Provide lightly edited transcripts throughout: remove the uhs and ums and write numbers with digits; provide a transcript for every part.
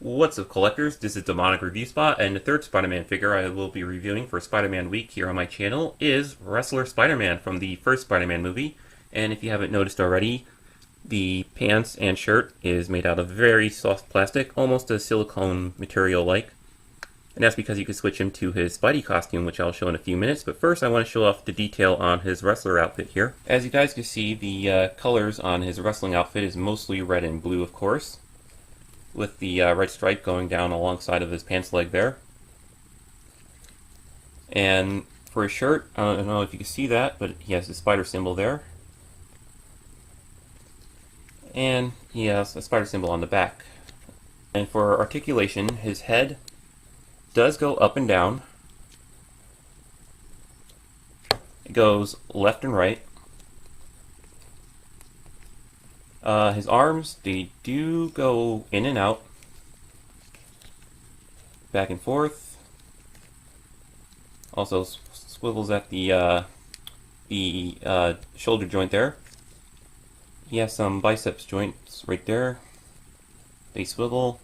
What's up, collectors? This is Demonic Review Spot, and the third Spider-Man figure I will be reviewing for Spider-Man Week here on my channel is Wrestler Spider-Man from the first Spider-Man movie. And if you haven't noticed already, the pants and shirt is made out of very soft plastic, almost a silicone material-like. And that's because you can switch him to his Spidey costume, which I'll show in a few minutes. But first, I want to show off the detail on his wrestler outfit here. As you guys can see, the colors on his wrestling outfit is mostly red and blue, of course, with the red stripe going down alongside of his pants leg there. And for his shirt, I don't know if you can see that, but he has the spider symbol there. And he has a spider symbol on the back. And for articulation, his head does go up and down. It goes left and right. His arms, they do go in and out, back and forth. Also swivels at the shoulder joint there. He has some biceps joints right there. They swivel.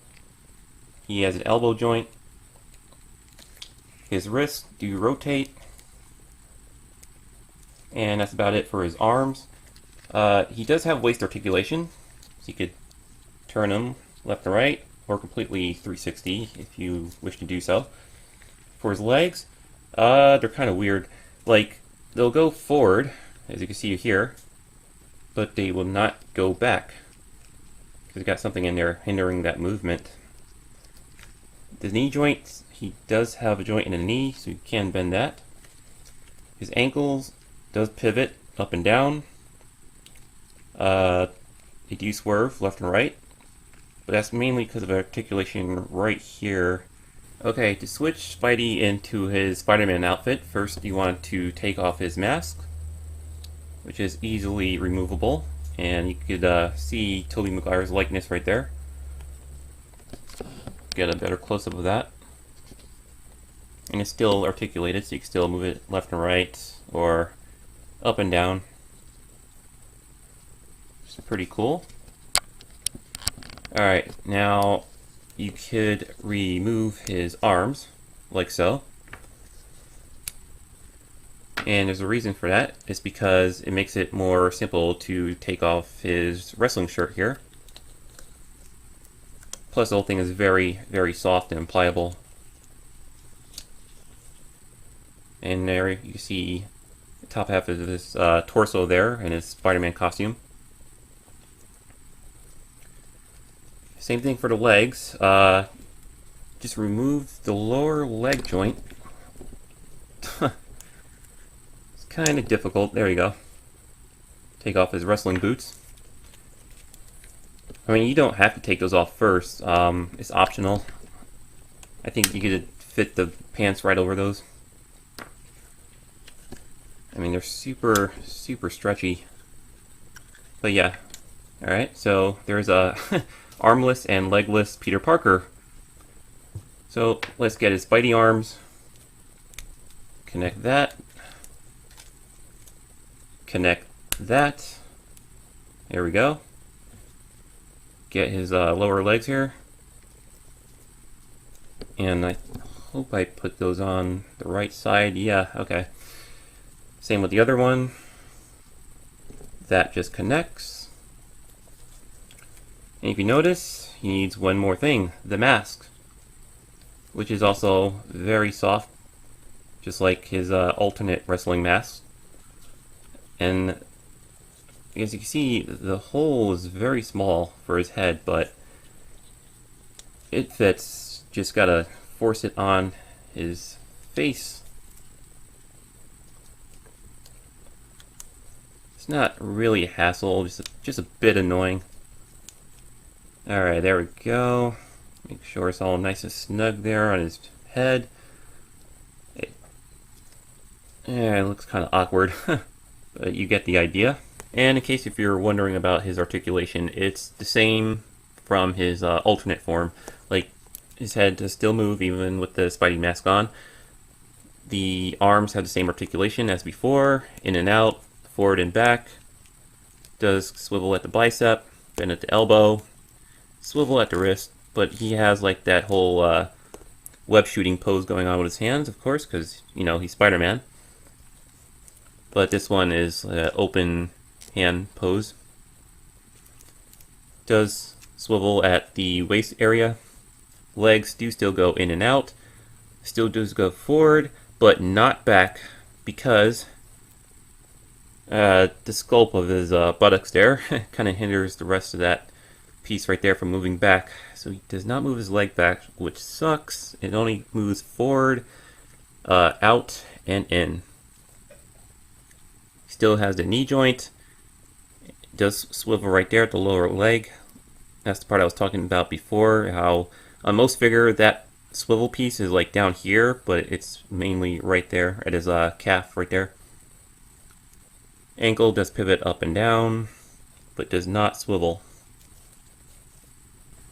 He has an elbow joint. His wrists do rotate. And that's about it for his arms. He does have waist articulation, so you could turn them left and right, or completely 360 if you wish to do so. For his legs, they're kind of weird. Like, they'll go forward, as you can see here, but they will not go back. He's got something in there hindering that movement. The knee joints, he does have a joint in the knee, so you can bend that. His ankles does pivot up and down. They do swerve left and right, but that's mainly because of articulation right here. Okay, to switch Spidey into his Spider-Man outfit, first you want to take off his mask, which is easily removable, and you could see Tobey Maguire's likeness right there. Get a better close-up of that. And it's still articulated, so you can still move it left and right, or up and down. Pretty cool. Alright, now you could remove his arms, like so. And there's a reason for that. It's because it makes it more simple to take off his wrestling shirt here. Plus the whole thing is very, very soft and pliable. And there you can see the top half of his torso there in his Spider-Man costume. Same thing for the legs. Just remove the lower leg joint. It's kind of difficult. There you go. Take off his wrestling boots. I mean, you don't have to take those off first. It's optional. I think you could fit the pants right over those. I mean, they're super, super stretchy. But yeah. Alright, so there's a armless and legless Peter Parker. So let's get his Spidey arms. Connect that. Connect that. There we go. Get his lower legs here. And I hope I put those on the right side. Yeah, okay. Same with the other one. That just connects. And if you notice, he needs one more thing, the mask, which is also very soft, just like his alternate wrestling mask. And as you can see, the hole is very small for his head, but it fits. Just gotta force it on his face. It's not really a hassle, just a bit annoying. Alright, there we go. Make sure it's all nice and snug there on his head. Yeah, it looks kind of awkward, but you get the idea. And in case if you're wondering about his articulation, it's the same from his alternate form. Like, his head does still move even with the Spidey mask on. The arms have the same articulation as before, in and out, forward and back. Does swivel at the bicep, bend at the elbow, swivel at the wrist, but he has like that whole web shooting pose going on with his hands, of course, because, you know, he's Spider-Man. But this one is open hand pose. Does swivel at the waist area. Legs do still go in and out. Still does go forward, but not back, because the sculpt of his buttocks there kind of hinders the rest of that piece right there from moving back. So he does not move his leg back, which sucks. It only moves forward, out, and in. Still has the knee joint. It does swivel right there at the lower leg. That's the part I was talking about before, how on most figure that swivel piece is like down here, but it's mainly right there at his calf right there. Ankle does pivot up and down, but does not swivel.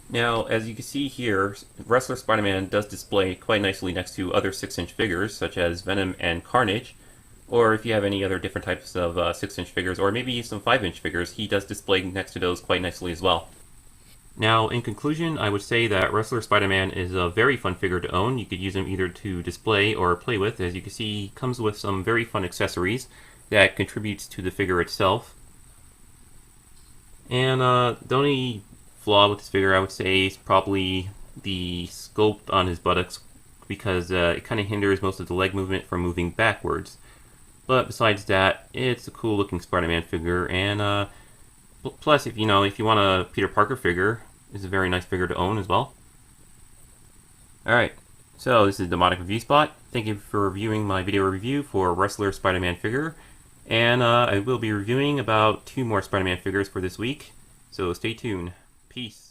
Now, as you can see here, Wrestler Spider-Man does display quite nicely next to other 6-inch figures, such as Venom and Carnage, or if you have any other different types of 6-inch figures, or maybe some 5-inch figures, he does display next to those quite nicely as well. Now, in conclusion, I would say that Wrestler Spider-Man is a very fun figure to own. You could use him either to display or play with. As you can see, he comes with some very fun accessories that contributes to the figure itself. And the only flaw with this figure, I would say, is probably the sculpt on his buttocks, because it kind of hinders most of the leg movement from moving backwards. But besides that, it's a cool looking Spider-Man figure, and plus, if you want a Peter Parker figure, it's a very nice figure to own as well. Alright, so this is Demonic Review Spot. Thank you for viewing my video review for Wrestler Spider-Man figure. And I will be reviewing about 2 more Spider-Man figures for this week, so stay tuned. Peace.